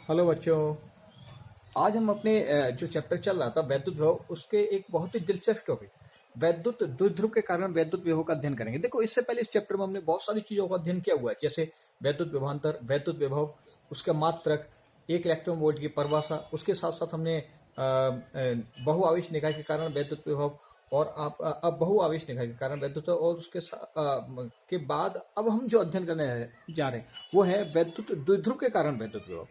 Hello बच्चों। आज हम अपने जो चैप्टर चल रहा था वैद्युत विभव, उसके एक बहुत ही दिलचस्प टॉपिक वैद्युत द्विध्रुव के कारण वैद्युत विभव का अध्ययन करेंगे। देखो, इससे पहले इस चैप्टर में हमने बहुत सारी चीजों का अध्ययन किया हुआ है, जैसे वैद्युत विभवांतर, वैद्युत विभव, उसका मात्रक, एक इलेक्ट्रॉन वोल्ट की परिभाषा। उसके साथ साथ हमने बहुआवेश निकाय के कारण वैद्युत विभव और अब बहुआवेश निकाय के कारण वैद्युत, और उसके के बाद अब हम जो अध्ययन करने जा रहे हैं वो है वैद्युत द्विध्रुव के कारण वैद्युत विभव।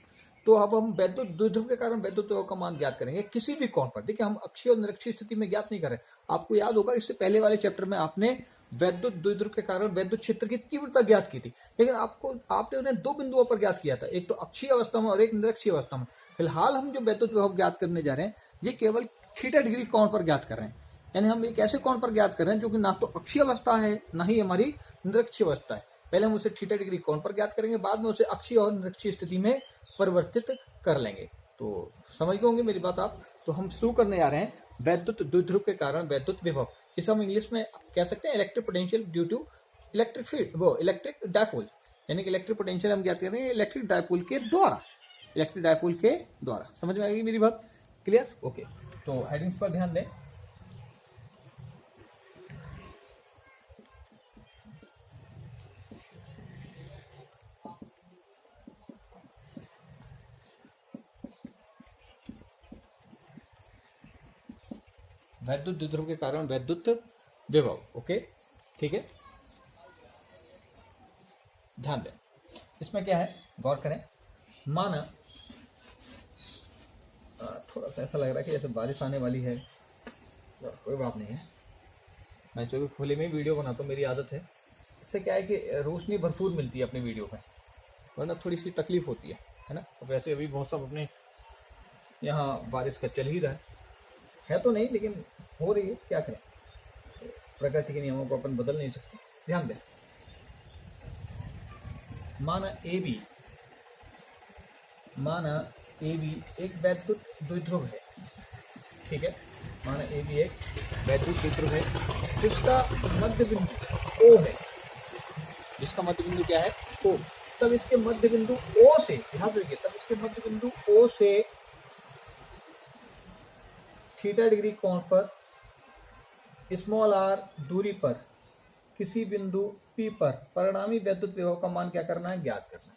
तो अब हम वैद्युत द्विध्रुव के कारण वैद्युत विभव का मान ज्ञात करेंगे किसी भी कोण पर। देखिए, हम अक्षीय और निरक्षीय स्थिति में ज्ञात नहीं कर रहे। आपको याद होगा, इससे पहले वाले चैप्टर में आपने वैद्युत द्विध्रुव के कारण वैद्युत क्षेत्र की तीव्रता ज्ञात की थी, लेकिन आपने उन्हें दो बिंदुओं पर ज्ञात किया था, एक तो अक्षीय अवस्था में और एक निरक्षीय अवस्था में। फिलहाल हम जो वैद्युत विभव ज्ञात करने जा रहे हैं ये केवल थीटा डिग्री कोण पर ज्ञात कर रहे हैं। यानी हम एक ऐसे कोण पर ज्ञात कर रहे हैं जो कि ना तो अक्षीय अवस्था है ना ही हमारी निरक्षीय अवस्था है। पहले हम उसे थीटा डिग्री कोण पर ज्ञात करेंगे, बाद में उसे अक्षीय और निरक्षीय स्थिति में परिवर्तित कर लेंगे। तो समझ गए होंगे मेरी बात आप। तो हम शुरू करने जा रहे हैं वैद्युत द्विध्रुव के कारण वैद्युत विभव। इसे हम इंग्लिश में कह सकते हैं electric potential due to electric field, वो इलेक्ट्रिक डायपोल। यानी कि इलेक्ट्रिक पोटेंशियल हम ज्ञात कर रहे हैं इलेक्ट्रिक डायपोल के द्वारा, इलेक्ट्रिक डायपोल के द्वारा। समझ में आएगी मेरी बात? क्लियर? ओके। तो हेडिंग्स पर ध्यान दें। वैद्युत द्विध्रुव के कारण वैद्युत विभव। ओके, ठीक है, ध्यान दें। इसमें क्या है, गौर करें। माना थोड़ा सा ऐसा लग रहा है कि जैसे बारिश आने वाली है, कोई बात नहीं है। मैं जो खुले में वीडियो बनाता हूँ, मेरी आदत है। इससे क्या है कि रोशनी भरपूर मिलती है अपने वीडियो में, वरना थोड़ी सी तकलीफ होती है ना। वैसे अभी मौसम अपने यहाँ बारिश का चल ही रहा है तो नहीं, लेकिन हो रही है, क्या करें, प्रकृति के नियमों को अपन बदल नहीं सकते। ध्यान दें। माना ए बी एक वैद्युत द्विध्रुव है, ठीक है। माना ए बी एक वैद्युत द्विध्रुव है जिसका मध्य बिंदु ओ है। जिसका मध्य बिंदु क्या है? ओ। तब इसके मध्य बिंदु ओ से, ध्यान रखिए, तब इसके मध्य बिंदु ओ से थीटा डिग्री कोण पर स्मॉल आर दूरी पर किसी बिंदु P पर परिणामी वैद्युत विभव का मान क्या करना है? ज्ञात करना है।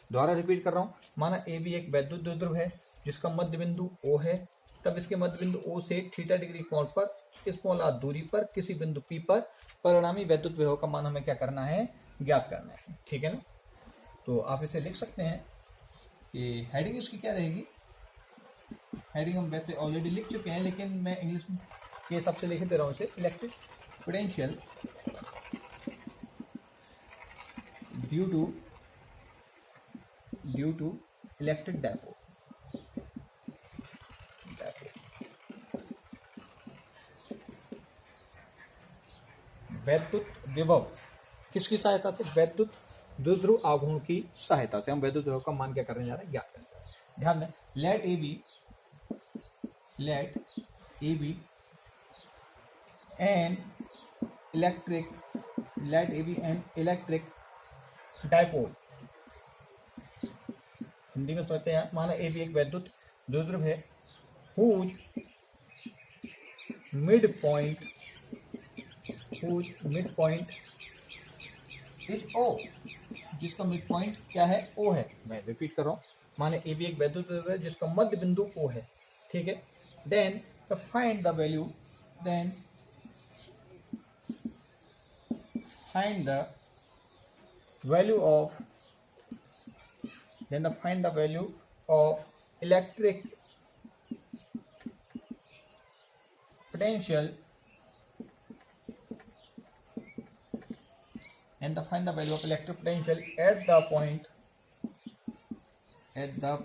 दोबारा रिपीट कर रहा हूं। माना ए बी एक वैद्युत द्विध्रुव है जिसका मध्य बिंदु O है। तब इसके मध्य बिंदु O से थीटा डिग्री कोण पर स्मॉल आर दूरी पर किसी बिंदु P पर परिणामी वैद्युत विभव का मान हमें क्या करना है? ज्ञात करना है। ठीक है ना। तो आप इसे लिख सकते हैं कि हेडिंग इसकी क्या रहेगी। हेडिंग हम वैसे ऑलरेडी लिख चुके हैं, लेकिन मैं इंग्लिश के हिसाब से लिख दे रहा हूँ इसे। Electric potential due to electric dipole. वैद्युत विभव किसकी सहायता से? वैद्युत द्विध्रुव आघूर्ण की सहायता से हम वैद्युत विभव का मान क्या करने जा रहे हैं? ज्ञात करने जा रहे हैं। ध्यान दें। Let A B an electric dipole. Hindi में सोचते हैं। माना ए बी एक वैद्युत द्विध्रुव है whose midpoint is O, जिसका मिड पॉइंट क्या है? O है। मैं रिपीट कर रहा हूँ। माने ए बी एक वैद्युत द्विध्रुव है जिसका मध्य बिंदु O है, ठीक है। Then find the value of electric potential at the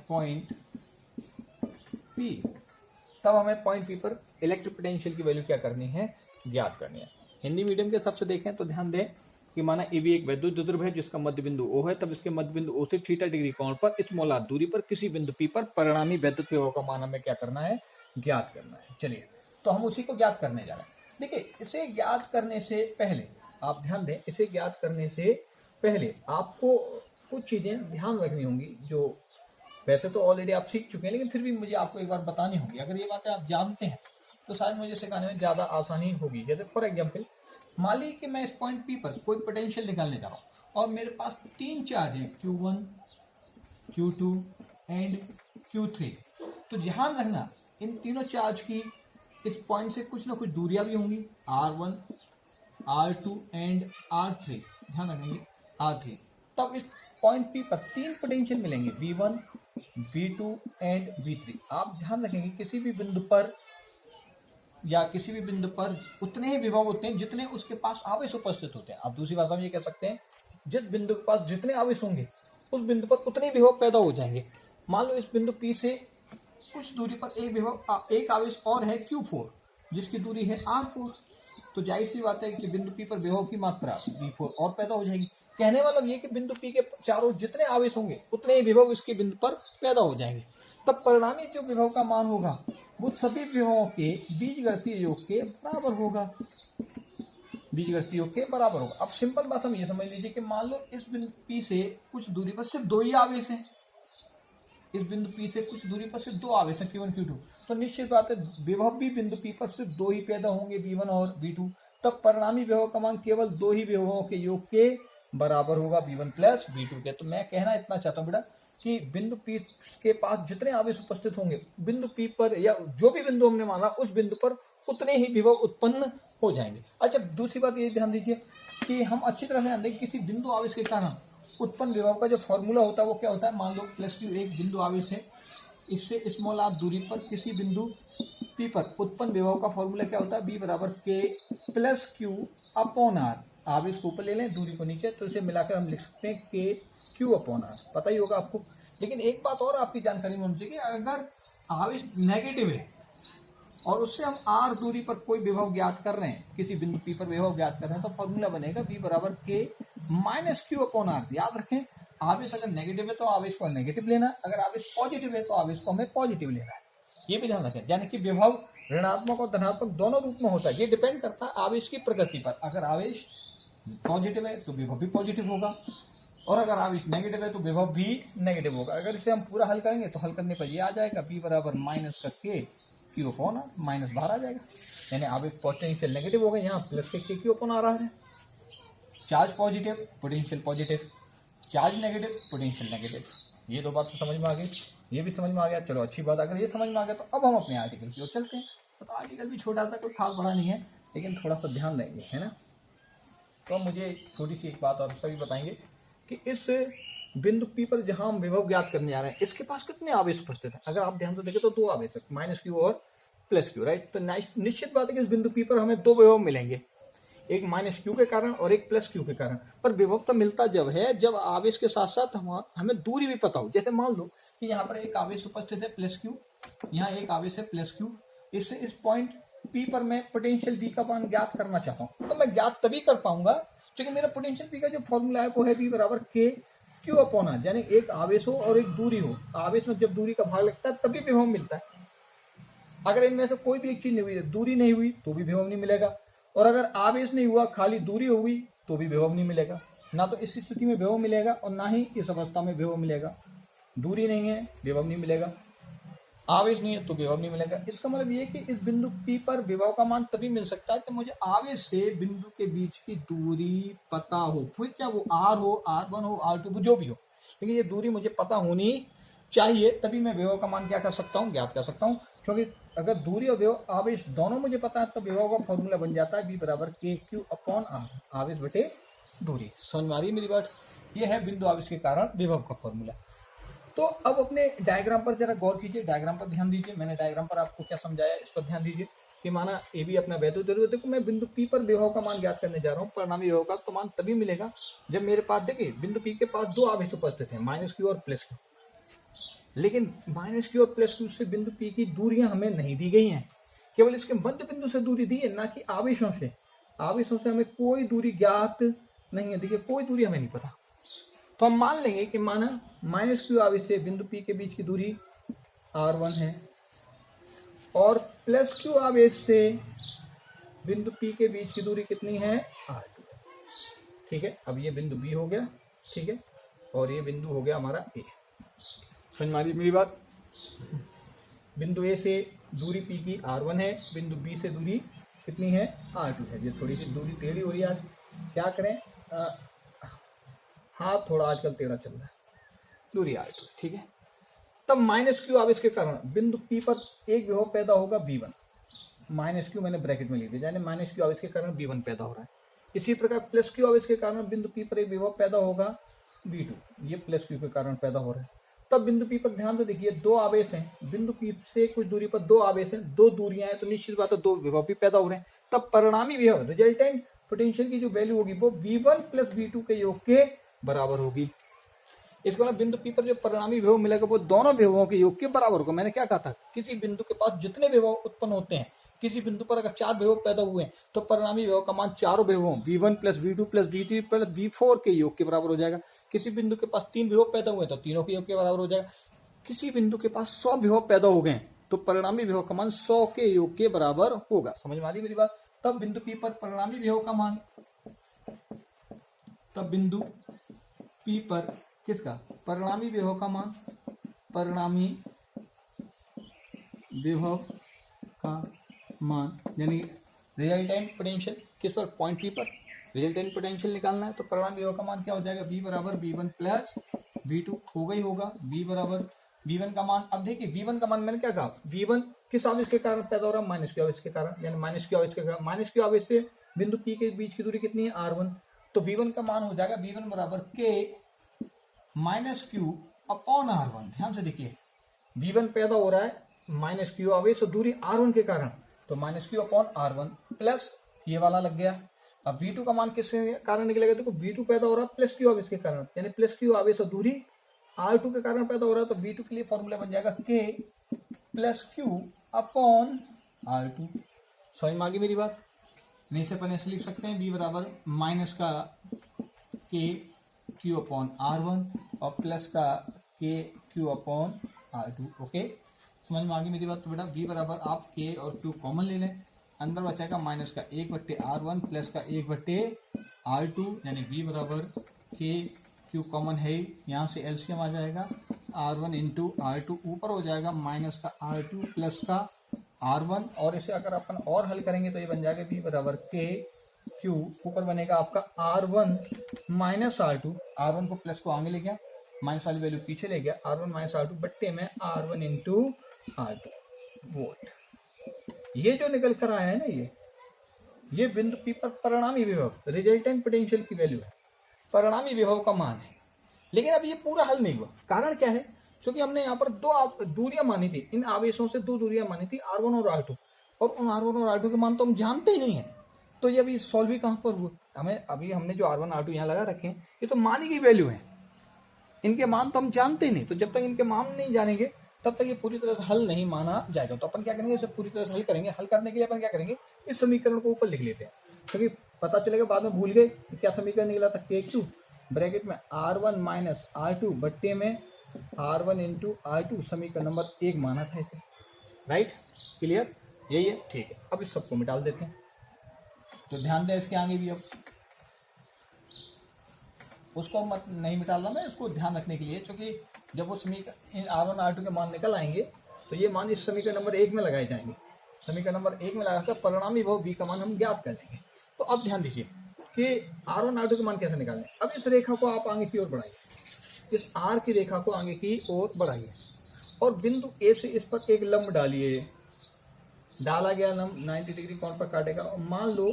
point P। तब हमें पॉइंट P पर इलेक्ट्रिक पोटेंशियल की वैल्यू क्या करनी है? ज्ञात करनी है। हिंदी मीडियम के हिसाब से देखें तो ध्यान दें कि माना ए बी एक वैद्युत द्विध्रुव है जिसका मध्य बिंदु O है। तब इसके मध्य बिंदु O से थीटा डिग्री कोण पर स्मॉल आर दूरी पर किसी बिंदु P पर परिणामी वैद्युत विभव का मान हमें क्या करना है? ज्ञात करना है। चलिए, तो हम उसी को ज्ञात करने जा रहे हैं। देखिए, इसे ज्ञात करने से पहले आप ध्यान दें, इसे ज्ञात करने से पहले आपको कुछ चीजें ध्यान रखनी होंगी जो वैसे तो ऑलरेडी आप सीख चुके हैं, लेकिन फिर भी मुझे आपको एक बार बतानी होगी। अगर ये बातें आप जानते हैं तो शायद मुझे सिखाने में ज़्यादा आसानी होगी। जैसे फॉर एग्जाम्पल मान लीजिए कि मैं इस पॉइंट पी पर कोई पोटेंशियल निकालने जा रहा हूँ और मेरे पास 3 चार्ज है, Q1, Q2 एंड Q3। तो ध्यान रखना इन तीनों चार्ज की इस पॉइंट से कुछ ना कुछ दूरियां भी होंगी, R1, R2 एंड R3। ध्यान रखेंगे R3। तब इस पॉइंट P पर 3 पोटेंशियल मिलेंगे, V1, V2 एंड V3। आप ध्यान रखेंगे किसी भी बिंदु पर या किसी भी बिंदु पर उतने ही विभव होते हैं जितने उसके पास आवेश उपस्थित होते हैं। आप दूसरी भाषा में ये कह सकते हैं जिस बिंदु के पास जितने आवेश होंगे उस बिंदु पर उतने विभव पैदा हो जाएंगे। मान लो इस बिंदु P से कुछ दूरी पर एक आवेश और है Q4 जिसकी दूरी है R4। तो जाहिर सी बात है कि बिंदु P पर विभव की मात्रा V4 और पैदा हो जाएगी। कहने वाला ये कि बिंदु P के चारों जितने आवेश होंगे उतने ही विभव इसके बिंदु पर पैदा हो जाएंगे। तब परिणामी जो विभव का मान होगा वो सभी विभवों के बीजगणितीय योग के बराबर होगा। बीजगणितीय योग के बराबर होगा। अब सिंपल बात हम ये समझ लीजिए कि मान लो इस बिंदु P से कुछ दूरी पर सिर्फ 2 ही आवेश हैं। इस बिंदु P से कुछ दूरी पर सिर्फ 2 आवेश हैं, Q1, Q2। तो निश्चित बात है विभव भी बिंदु P पर सिर्फ 2 ही पैदा होंगे, V1 और V2। तब परिणामी विभव का मान केवल 2 ही विभवों के योग के बराबर होगा, V1 प्लस V2 के। तो मैं कहना इतना चाहता हूँ बेटा कि बिंदु P के पास जितने आवेश उपस्थित होंगे बिंदु P पर या जो भी बिंदु हमने माना उस बिंदु पर उतने ही विभव उत्पन्न हो जाएंगे। अच्छा, दूसरी बात ये ध्यान दीजिए कि हम अच्छी तरह से ध्यान दें किसी बिंदु आवेश के कारण उत्पन्न विभव का जो फॉर्मूला होता है वो क्या होता है। मान लो प्लस Q एक बिंदु आवेश है, इससे स्मॉल r दूरी पर किसी बिंदु P पर उत्पन्न विभव का फॉर्मूला क्या होता है, B बराबर K plus Q upon R। आवेश को ऊपर ले लें, दूरी को नीचे, तो इसे मिलाकर हम लिख सकते हैं K Q अपॉन R। पता ही होगा आपको। लेकिन एक बात और आपकी जानकारी में होनी चाहिए कि अगर आवेश नेगेटिव है और उससे हम r दूरी पर कोई विभव ज्ञात कर रहे हैं, किसी बिंदु P पर विभव ज्ञात कर रहे हैं, तो फॉर्मूला बनेगा V बराबर K minus Q upon R। याद रखें आवेश अगर नेगेटिव है तो आवेश को नेगेटिव लेना, अगर आवेश पॉजिटिव है तो आवेश को हमें पॉजिटिव लेना है। ये भी ध्यान रखें। यानी कि विभव ऋणात्मक और धनात्मक दोनों रूप में होता है। ये डिपेंड करता है आवेश की प्रकृति पर। अगर आवेश पॉजिटिव है तो विभव भी पॉजिटिव होगा और अगर आवेश नेगेटिव है तो विभव भी नेगेटिव होगा। अगर इसे हम पूरा हल करेंगे तो हल करने पर ये आ जाएगा V बराबर माइनस का K Q upon R, minus बाहर आ जाएगा। यानी आवेश पोटेंशियल नेगेटिव हो गए, यहाँ प्लस के K Q अपॉन R आ रहा है। Charge positive, potential positive, charge negative, potential negative. ये 2 बात तो समझ में आ गई, ये भी समझ में आ गया। चलो अच्छी बात, अगर ये समझ में आ गया तो अब हम अपने आर्टिकल की ओर चलते हैं। तो आर्टिकल भी छोटा सा, कोई खास बड़ा नहीं है, लेकिन थोड़ा सा ध्यान देंगे, है ना। तो मुझे थोड़ी सी एक बात और सभी बताएंगे कि इस बिंदु P पर जहां हम विभव ज्ञात करने जा रहे हैं इसके पास कितने आवेश उपस्थित हैं। अगर आप ध्यान से देखें तो 2 आवेश है, माइनस Q और प्लस Q, राइट। तो निश्चित बात है कि इस बिंदु P पर हमें 2 विभव मिलेंगे, एक माइनस Q के कारण और एक प्लस Q के कारण। पर विभव तो मिलता जब है जब आवेश के साथ साथ हमें दूरी भी पता हो। जैसे मान लो कि यहाँ पर एक आवेश उपस्थित है प्लस Q, यहाँ एक आवेश है प्लस Q। इससे इस पॉइंट P पर मैं पोटेंशियल V का मान ज्ञात करना चाहता हूँ, तो मैं ज्ञात तभी कर पाऊंगा क्योंकि मेरा पोटेंशियल V का जो फॉर्मूला है वो है V बराबर K Q अपॉन R। यानी एक आवेश हो और एक दूरी हो, आवेश में जब दूरी का भाग लगता है तभी विभव मिलता है। अगर इनमें से कोई भी एक चीज नहीं हुई, दूरी नहीं हुई तो भी विभव नहीं मिलेगा, और अगर आवेश नहीं हुआ खाली दूरी हो गई तो भी विभव नहीं मिलेगा। ना तो इस स्थिति में विभव मिलेगा और ना ही इस अवस्था में विभव मिलेगा। दूरी नहीं है विभव नहीं मिलेगा, आवेश नहीं है तो विभव नहीं मिलेगा। इसका मतलब ये कि इस बिंदु P पर विभव का मान तभी मिल सकता है कि मुझे आवेश से बिंदु के बीच की दूरी पता हो, फिर चाहे वो R हो, R1 हो, R2 हो, जो भी हो, लेकिन ये दूरी मुझे पता होनी चाहिए, तभी मैं विभव का मान क्या कर सकता हूँ, ज्ञात कर सकता हूँ। क्योंकि अगर दूरी और विभव आवेश दोनों मुझे पता है तो विभव का फॉर्मूला बन जाता है V बराबर K Q अपॉन R, आवेश बटे दूरी। समझ में आ रही है मेरी बात। ये है बिंदु आवेश के कारण विभव का फॉर्मूला। तो अब अपने डायग्राम पर जरा गौर कीजिए, डायग्राम पर ध्यान दीजिए। मैंने डायग्राम पर आपको क्या समझाया इस पर ध्यान दीजिए कि माना ए भी अपना वैद्युत ध्रुव, देखो मैं बिंदु P पर विभव का मान ज्ञात करने जा रहा हूँ। परिणामी विभव का तो मान तभी मिलेगा जब मेरे पास, देखिए बिंदु P के पास 2 आवेश उपस्थित हैं, माइनस Q और प्लस Q। लेकिन माइनस Q और प्लस Q से बिंदु P की दूरियां हमें नहीं दी गई हैं, केवल इसके मध्य बिंदु से दूरी दी है, ना कि आवेशों से। आवेशों से हमें कोई दूरी ज्ञात नहीं है, देखिए कोई दूरी हमें नहीं पता। तो हम मान लेंगे कि माना माइनस Q आवेश से बिंदु P के बीच की दूरी R1 है और प्लस Q आवेश से बिंदु P के बीच की दूरी कितनी है, R2। ठीक है, अब ये बिंदु B हो गया, ठीक है, और ये बिंदु हो गया हमारा A। समझ में आ रही मेरी बात। बिंदु ए से दूरी पी की r1 है, बिंदु बी से दूरी कितनी है r2 है। ये थोड़ी सी दूरी टेढ़ी हो रही है आज, क्या करें, हाथ थोड़ा आजकल टेढ़ा चल रहा है, दूरी r2, ठीक है। तब माइनस क्यू आवेश के कारण बिंदु पी पर एक विभव पैदा होगा v1, माइनस क्यू मैंने ब्रैकेट में लिख दिया, यानी माइनस क्यू आवेश के कारण v1 पैदा हो रहा है। इसी प्रकार प्लस क्यू आवेश के कारण बिंदु पी पर एक विभव पैदा होगा v2, ये प्लस क्यू के कारण पैदा हो रहा है। तब बिंदु पी पर ध्यान से देखिए, दो आवेश हैं, बिंदु पी से कुछ दूरी पर दो आवेश हैं, दो दूरियां हैं, तो निश्चित बात है दो विभव भी पैदा हो रहे हैं। तब परिणामी विभव रिजल्टेंट पोटेंशियल की जो वैल्यू होगी वो v1 प्लस v2 के योग के बराबर होगी। इसको ना बिंदु पी पर जो परिणामी विभव मिलेगा वो दोनों विभवों के योग के बराबर होगा। मैंने क्या कहा था, किसी बिंदु के पास जितने विभव उत्पन्न होते हैं, किसी बिंदु पर अगर चार विभव पैदा हुए हैं तो परिणामी विभव का मान चारों विभवों v1 plus v2 plus v3 plus v4 के योग के बराबर हो जाएगा। किसी बिंदु के पास तीन विभव पैदा हुए तो तीनों के योग के बराबर हो जाएगा। किसी बिंदु के पास 100 विभव पैदा हो गए तो परिणामी विभव का मान 100 के योग के बराबर होगा। समझ में आ रही मेरी बात। तब बिंदु पी पर परिणामी विभव का मान, तब बिंदु पी पर किसका परिणामी विभव का मान, परिणामी विभव का मान यानी रिजल्टेंट पोटेंशियल किस पर, पॉइंट पी पर रिजल्टेंट पोटेंशियल निकालना है। तो परिणामी विभव का मान क्या हो जाएगा, v बराबर v1 प्लस v2 होगा ही होगा। v बराबर v1 का मान, अब देखिए v1 का मान मैंने क्या कहा, v1 किस आवेश के कारण पैदा हो रहा है, माइनस क्यू आवेश के कारण, यानी माइनस क्यू आवेश के कारण, माइनस क्यू आवेश से बिंदु पी के बीच की दूरी कितनी है r1, तो v1 का मान हो जाएगा v1 बराबर k minus Q upon r1। ध्यान से देखिए v1 पैदा हो रहा है माइनस क्यू आवेश और दूरी r1 के कारण, तो minus Q upon r1 plus ये वाला लग गया। अब v2 का मान किसके कारण निकलेगा, देखो v2 पैदा हो रहा है प्लस क्यू आवेश के कारण, यानी प्लस क्यू आवेश और दूरी r2 के कारण पैदा हो रहा है, तो v2 के लिए फॉर्मूला बन जाएगा k plus Q upon r2। समझ में आ गई मेरी बात। नहीं से अपन ऐसे लिख सकते हैं v बराबर माइनस का k क्यू अपॉन r1 और प्लस का k Q upon r2। Okay, समझ में आ गई मेरी बात। तो बेटा v बराबर आप k और q कॉमन ले लें, अंदर बचेगा माइनस का 1/r1 प्लस का 1/r2, यानी v बराबर k q कॉमन है, यहाँ से एलसीएम आ जाएगा r1 इंटू r2, ऊपर हो जाएगा माइनस का r2 प्लस का r1, और इसे अगर अपन और हल करेंगे तो ये बन जाएगा v बराबर k q, ऊपर बनेगा आपका r1 माइनस r2, r1 को प्लस को आगे ले गया, माइनस वाली वैल्यू पीछे ले गया, r1 माइनस r2 बट्टे में r1 इंटू r2 वोल्ट। ये जो निकल कर आया है ना, ये बिंदु पी पर परिणामी विभव रिजल्टेंट पोटेंशियल की वैल्यू है, परिणामी विभव का मान है। लेकिन अब ये पूरा हल नहीं हुआ, कारण क्या है, क्योंकि हमने यहाँ पर दो दूरियां मानी थी, इन आवेशों से दो दूरियां मानी थी r1 और r2, और उन r1 और r2 के मान तो हम जानते ही नहीं है, तो ये अभी सॉल्व भी कहाँ पर हुआ, हमें अभी हमने जो r1 r2 यहाँ लगा रखे हैं ये तो मानी गई वैल्यू है, इनके मान तो हम जानते ही नहीं, तो जब तक इनके मान नहीं जानेंगे तब तक ये पूरी तरह से हल नहीं माना जाएगा। तो अपन क्या करेंगे, इसे पूरी तरह से हल करेंगे। हल करने के लिए अपन क्या करेंगे, इस समीकरण को ऊपर लिख लेते हैं, क्योंकि पता चलेगा बाद में भूल गए क्या समीकरण निकला था, k2 ब्रैकेट में r1 माइनस r2 बट्टे में r1 इंटू r2, समीकरण नंबर 1 माना था इसे। राइट, क्लियर, यही है, ठीक है। अब इस सबको मिटा देते हैं, तो ध्यान दें इसके आगे भी, अब उसको मत नहीं मिटाना मैं, इसको ध्यान रखने के लिए, क्योंकि जब वो समीकरण r1 r2 के मान निकल आएंगे तो ये मान इस समीकरण नंबर 1 में लगाए जाएंगे, समीकरण नंबर 1 में लगाकर परिणामी विभव v का मान हम ज्ञात कर लेंगे। तो अब ध्यान दीजिए कि r1 r2 के मान कैसे निकालने। अब इस रेखा को आप आगे की ओर बढ़ाइए, इस r की रेखा को आगे की ओर बढ़ाइए और बिंदु A से इस पर एक लंब डालिए। डाला गया लंब 90 डिग्री कोण पर काटेगा, और मान लो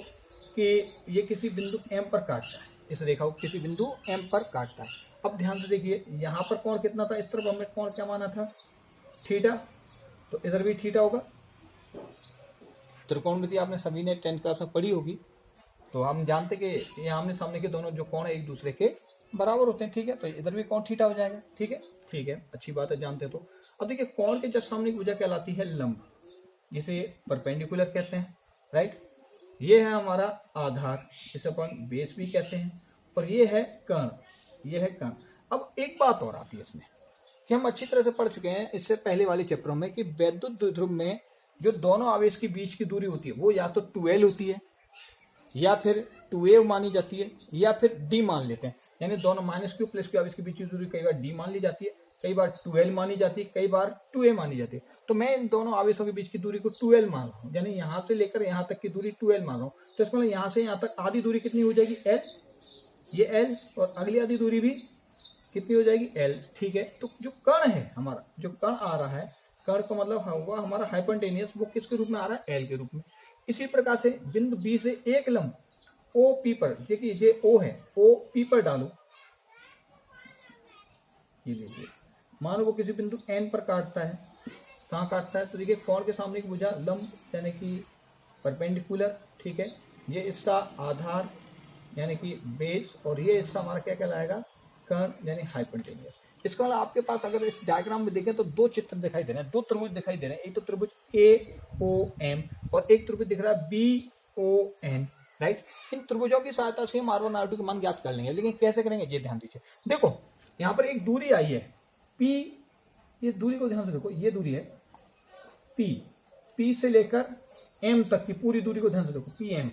कि ये किसी बिंदु M पर काटता है, इस रेखा को किसी बिंदु M पर काटता है। अब ध्यान से देखिए, यहाँ पर कोण कितना था, इस तरफ हमने कोण क्या माना था, थीटा, तो इधर भी थीटा होगा। त्रिकोणमिति आपने सभी ने 10th क्लास में पढ़ी होगी, तो हम जानते कि ये आमने सामने के दोनों जो कोण एक दूसरे के बराबर होते हैं, ठीक है, तो इधर भी कोण थीटा हो जाएगा, ठीक है, ठीक है, अच्छी बात है, जानते तो। अब देखिए कोण के जस्ट सामने की भुजा कहलाती है लंब, जिसे परपेंडिकुलर कहते हैं। राइट, ये है हमारा आधार, इसे अपन बेस भी कहते हैं, और ये है कर्ण, ये है कर्ण। अब एक बात और आती है इसमें कि हम अच्छी तरह से पढ़ चुके हैं इससे पहले वाले चैप्टरों में कि वैद्युत द्विध्रुव में जो दोनों आवेश के बीच की दूरी होती है वो या तो 2l होती है, या फिर 2a मानी जाती है, या फिर d मान लेते हैं। यानी दोनों माइनस क्यू प्लस क्यू, अब इसके बीच की दूरी कई बार डी मान ली जाती है, कई बार 2l मानी जाती है, कई बार 2a मानी जाती है। तो मैं इन दोनों आवेशों के बीच की दूरी को 2l मान रहा हूँ, यानी यहाँ से लेकर यहाँ तक की दूरी 2l मान रहा हूँ। तो इसका मतलब यहाँ से यहाँ तक आधी दूरी कितनी हो जाएगी, l, ये l, और अगली आधी दूरी भी कितनी हो जाएगी, l। ठीक है, तो जो कण है हमारा, जो कण आ रहा है, कण का मतलब हुआ हमारा हाइपोटेनियस, वो किसके रूप में आ रहा है, l के रूप में। इसी प्रकार से बिंदु B से एक लंब OP पर, देखिए ये O है, OP पर डालो, ये देखिए मानो वो किसी बिंदु N पर काटता है, कहाँ काटता है, तो देखिए कोण के सामने की भुजा लंब यानी कि परपेंडिकुलर, ठीक है, ये इसका आधार यानी कि बेस, और ये इसका हमारा क्या कहलाएगा, कर्ण यानी हाइपोटेनियस। इसके अलावा आपके पास अगर इस डायग्राम में देखें तो दो चित्र दिखाई दे रहे हैं, दो त्रिभुज दिखाई दे रहे हैं, एक तो त्रिभुज AOM और एक त्रिभुज दिख रहा है BON, राइट। इन त्रिभुजों की सहायता से हम R1 R2 के मान ज्ञात कर लेंगे, लेकिन कैसे करेंगे ये ध्यान दीजिए। देखो यहाँ पर एक दूरी आई है P, ये दूरी को ध्यान से देखो, ये दूरी है P से लेकर M तक की पूरी दूरी को ध्यान से देखो, PM,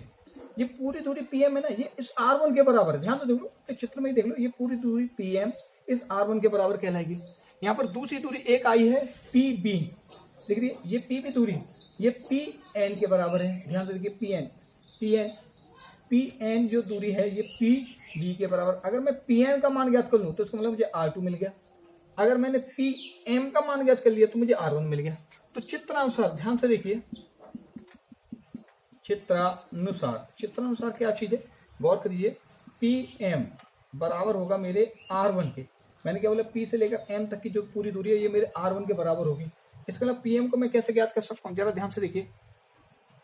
ये पूरी दूरी PM है ना, ये इस R1 के बराबर है, ध्यान से देख लो, एक चित्र में ही देख लो, ये पूरी दूरी PM इस R1 के बराबर कहलाएगी। यहाँ पर दूसरी दूरी एक आई है PB, देख रही है, ये PB दूरी, ये PN के बराबर है, ध्यान से देखिए, PN जो दूरी है ये PB के बराबर। अगर मैं PN का मान ज्ञात कर लूँ तो इसका मतलब मुझे R2 मिल गया, अगर मैंने PM का मान ज्ञात कर लिया तो मुझे R1 मिल गया। तो चित्रानुसार ध्यान से देखिए, चित्रानुसार क्या चीज है, गौर करिए, PM बराबर होगा मेरे R1 के, मैंने क्या बोला, P से लेकर M तक की जो पूरी दूरी है ये मेरे R1 के बराबर होगी। इसके अलावा PM को मैं कैसे ज्ञात कर सकता हूँ, जरा ध्यान से देखिए,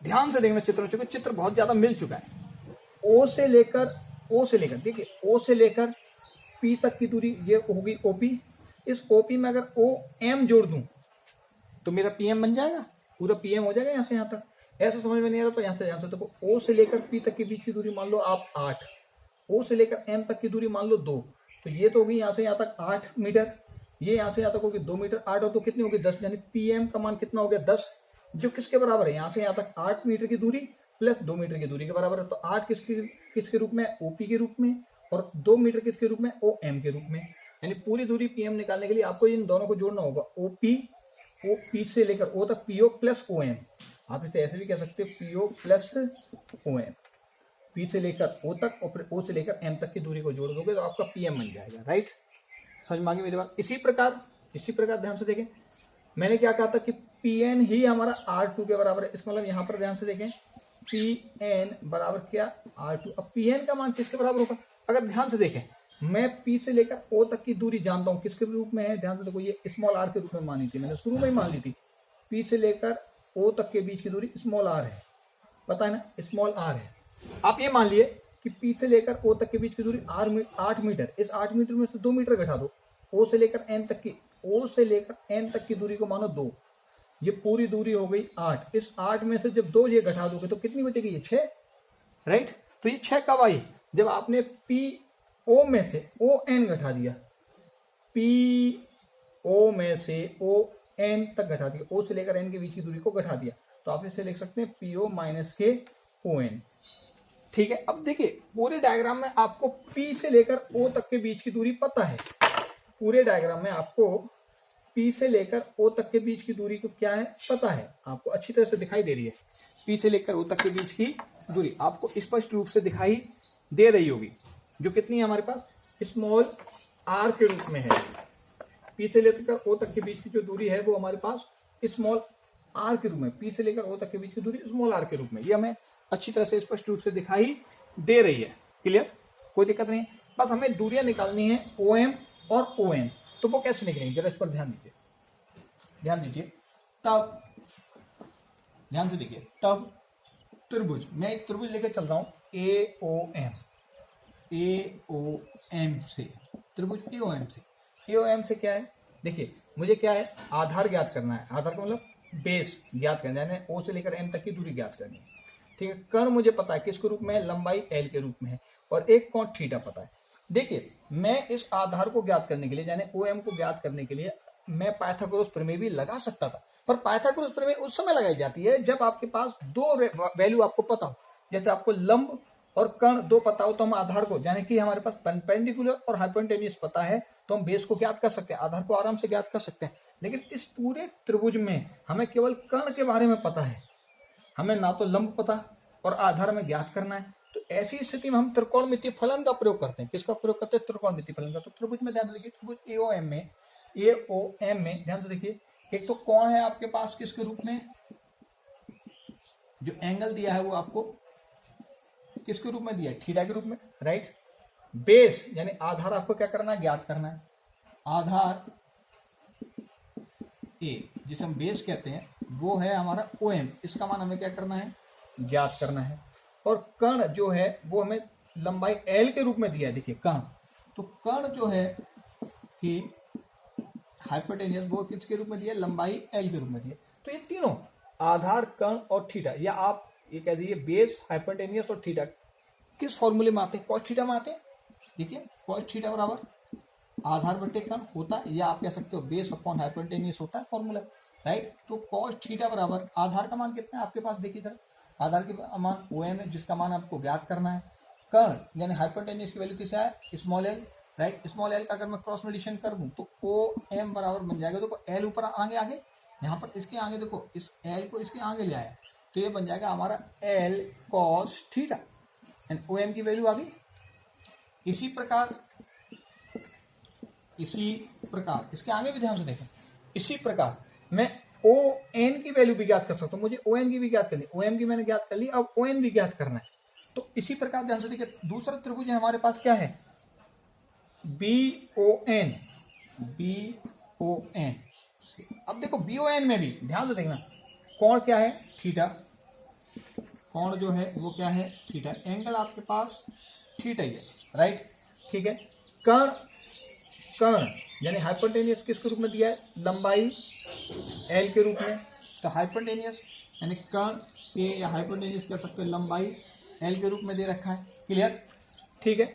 ध्यान से देखना चित्र, चूंकि चित्र बहुत ज्यादा मिल चुका है। O से लेकर देखिए, O से लेकर P तक की दूरी ये होगी OP, इस OP में अगर OM जोड़ दूं तो मेरा PM बन जाएगा, पूरा PM हो जाएगा यहाँ से यहाँ तक। ऐसा समझ में नहीं आ रहा तो यहाँ से देखो, O से लेकर P तक के बीच की दूरी मान लो आप 8, O से लेकर M तक की दूरी मान लो 2, तो ये तो होगी यहाँ से यहाँ तक 8 मीटर, ये यहाँ से यहाँ तक होगी 2 मीटर, 8 और तो कितनी होगी 10, यानी PM का मान कितना हो गया 10, जो किसके बराबर है, यहाँ से यहाँ तक 8 मीटर की दूरी प्लस 2 मीटर की दूरी के बराबर है। तो 8 किसके रूप में, OP के रूप में, और 2 मीटर किसके रूप में, OM के रूप में। यानी पूरी दूरी PM निकालने के लिए आपको इन दोनों को जोड़ना होगा, OP से लेकर O तक PO प्लस OM, आप इसे ऐसे भी कह सकते हो PO प्लस OM, P से लेकर O तक और फिर O से लेकर M तक की दूरी को जोड़ दोगे तो आपका PM बन जाएगा, राइट। समझ में आ गई मेरी बात। इसी प्रकार ध्यान से देखें, मैंने क्या कहा था कि PN ही हमारा R2 के बराबर है, इसका मतलब यहाँ पर ध्यान से देखें, PN बराबर क्या, R2। अब PN का मान किसके बराबर होगा, अगर ध्यान से देखें, मैं P से लेकर O तक की दूरी जानता हूँ, किसके रूप में है, ध्यान से देखो, ये स्मॉल r के रूप में मानी थी, मैंने शुरू में ही मान ली थी। P से लेकर O तक के बीच की दूरी स्मॉल r है, पता है ना, स्मॉल r है। आप ये मान लिए कि P से लेकर O तक के बीच की दूरी 8 मीटर, इस 8 मीटर में से 2 मीटर घटा दो, O से लेकर N तक की दूरी को मानो 2, ये पूरी दूरी हो गई 8, इस 8 में से जब 2 ये घटा दोगे तो कितनी बचेगी, ये 6, राइट। तो ये 6 कब आई, जब आपने PO में से ON घटा दिया, PO में से ON तक घटा दिया, O से लेकर N के बीच की दूरी को घटा दिया, तो आप इसे लिख सकते हैं PO माइनस के ON, ठीक है। अब देखिए पूरे डायग्राम में आपको P से लेकर O तक के बीच की दूरी पता है, पूरे डायग्राम में आपको P से लेकर O तक के बीच की दूरी को क्या है पता है, आपको अच्छी तरह से दिखाई दे रही है। P से लेकर O तक के बीच की दूरी आपको स्पष्ट रूप से दिखाई दे रही होगी, जो कितनी है हमारे पास, स्मॉल r के रूप में है। P से लेकर O तक के बीच की जो दूरी है वो हमारे पास स्मॉल r के रूप में, P से लेकर O तक के बीच की दूरी स्मॉल r के रूप में, ये हमें अच्छी तरह से स्पष्ट रूप से दिखाई दे रही है। क्लियर, कोई दिक्कत नहीं है। बस हमें दूरियां निकालनी है OM और ON, तो वो कैसे निकलेंगे जरा इस पर ध्यान दीजिए। तब ध्यान से देखिए, तब त्रिभुज, मैं एक त्रिभुज लेकर चल रहा हूं AOM से, त्रिभुज AOM से क्या है, देखिए मुझे क्या है, आधार ज्ञात करना है, आधार का मतलब बेस ज्ञात करना है, O से लेकर M तक की दूरी ज्ञात करनी है, ठीक है। कर्ण मुझे पता है किसके रूप में है, लंबाई L के रूप में है, और एक कोण थीटा पता है। देखिए मैं इस आधार को ज्ञात करने के लिए, यानी OM को ज्ञात करने के लिए मैं पाइथागोरस प्रमेय भी लगा सकता था, पर पाइथागोरस प्रमेय उस समय लगाई जाती है जब आपके पास दो वैल्यू आपको पता हो, जैसे आपको लंब और कर्ण दो पता हो तो हम आधार को, यानी कि हमारे पास परपेंडिकुलर और हाइपोटेन्यूज पता है तो हम बेस को ज्ञात कर सकते हैं, आधार को आराम से ज्ञात कर सकते हैं। लेकिन इस पूरे त्रिभुज में हमें केवल कर्ण के बारे में पता है, हमें ना तो लंब पता और आधार में ज्ञात करना है। तो ऐसी स्थिति में हम त्रिकोणमितीय फलन का प्रयोग करते हैं। किसका प्रयोग करते हैं? त्रिकोणमितीय फलन का। तो त्रिभुज में ध्यान देखिए, त्रिभुज एओएम में ध्यान से देखिए, एक तो कोण है आपके पास किसके रूप में, जो एंगल दिया है वो आपको किसके रूप में दिया है? थीटा के रूप में, राइट। बेस यानी आधार आपको क्या करना है? ज्ञात करना है। आधार ए जिसे हम बेस कहते हैं वो है हमारा OM, इसका मान हमें क्या करना है? ज्ञात करना है। और कर्ण जो है वो हमें लंबाई L के रूप में दिया है। देखिए कर्ण, तो कर्ण जो है कि हाइपोटेनियस वो किसके रूप में दिया है? लंबाई L के रूप में दिया। तो ये तीनों आधार, कर्ण और थीटा, या आप ये कह दीजिए बेस, हाइपोटेनियस और थीटा किस फॉर्मूले में आते हैं? कॉस थीटा में आते हैं। देखिए कॉस थीटा बराबर आधार बटे कर्ण होता है, या आप कह सकते हो बेस अपॉन हाइपोटेनियस होता है फॉर्मूला, राइट। तो कॉस थीटा बराबर आधार का मान कितना है आपके पास? देखिए सर, आधार के मान OM है जिसका मान आपको ज्ञात करना है। कर्ण यानी हाइपोटेनियस की वैल्यू किसे है? Small l, right. Small l का अगर मैं क्रॉस मल्टीप्लिकेशन कर दूं तो OM बराबर बन जाएगा, देखो L ऊपर आगे आगे, यहाँ पर इसके आगे देखो, इस L को इसके आगे ले आया तो ये बन जाएगा हमारा L cos theta, and OM की वैल्यू आ गई। इसी प्रकार इसके आगे भी ध्यान से देखें, इसी प्रकार मैं ON की वैल्यू भी ज्ञात कर सकता हूँ। मुझे ON की भी ज्ञात कर ली, OM की मैंने ज्ञात कर ली, अब ON भी ज्ञात करना है। तो इसी प्रकार ध्यान से देखिए, दूसरा त्रिभुज हमारे पास क्या है? BON। अब देखो BON में भी ध्यान से देखना, कोण क्या है? थीटा। कोण जो है वो क्या है? थीटा। एंगल आपके पास थीटा ही है, राइट, ठीक है। कर्ण यानी हाइपोटेनियस किसके रूप में दिया है? लंबाई L के रूप में। तो हाइपोटेनियस यानी कर्ण के, या हाइपोटेनियस कह सकते हैं लंबाई L के रूप में दे रखा है, क्लियर, ठीक है।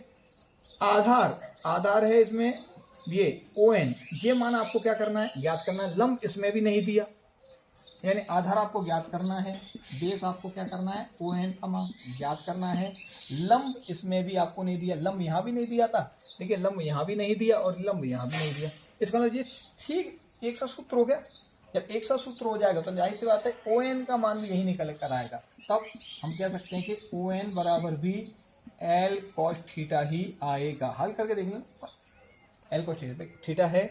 आधार है इसमें ये ON, ये मान आपको क्या करना है? ज्ञात करना है। लंब इसमें भी नहीं दिया, यानी आधार आपको ज्ञात करना है, बेस आपको क्या करना है? ON का मान ज्ञात करना है। लंब इसमें भी आपको नहीं दिया, लंब यहाँ भी नहीं दिया था, देखिए लंब यहाँ भी नहीं दिया और लंब यहाँ भी नहीं दिया। इसका मतलब ये ठीक एक सा सूत्र हो गया। जब एक सा सूत्र हो जाएगा तो जाहिर सी बात है ON का मान भी यही निकल कर आएगा। तब हम कह सकते हैं कि ON बराबर भी L cos थीटा ही आएगा। हल करके देख लो, L cos थीटा है,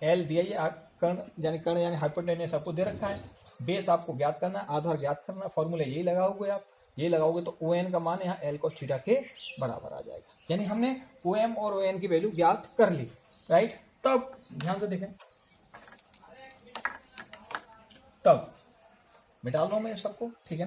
L दिया ये कर्ण यानी हाइपोटेनियस आपको दे रखा है, बेस आपको ज्ञात करना है, आधार ज्ञात करना है, फॉर्मूला यही लगाओगे आप, ये लगाओगे तो ON का मान यहाँ L cos थीटा के बराबर आ जाएगा। यानी हमने OM और ON की वैल्यू ज्ञात कर ली, राइट। तब ध्यान से देखें, तब मिटा लो मैं सबको, ठीक है।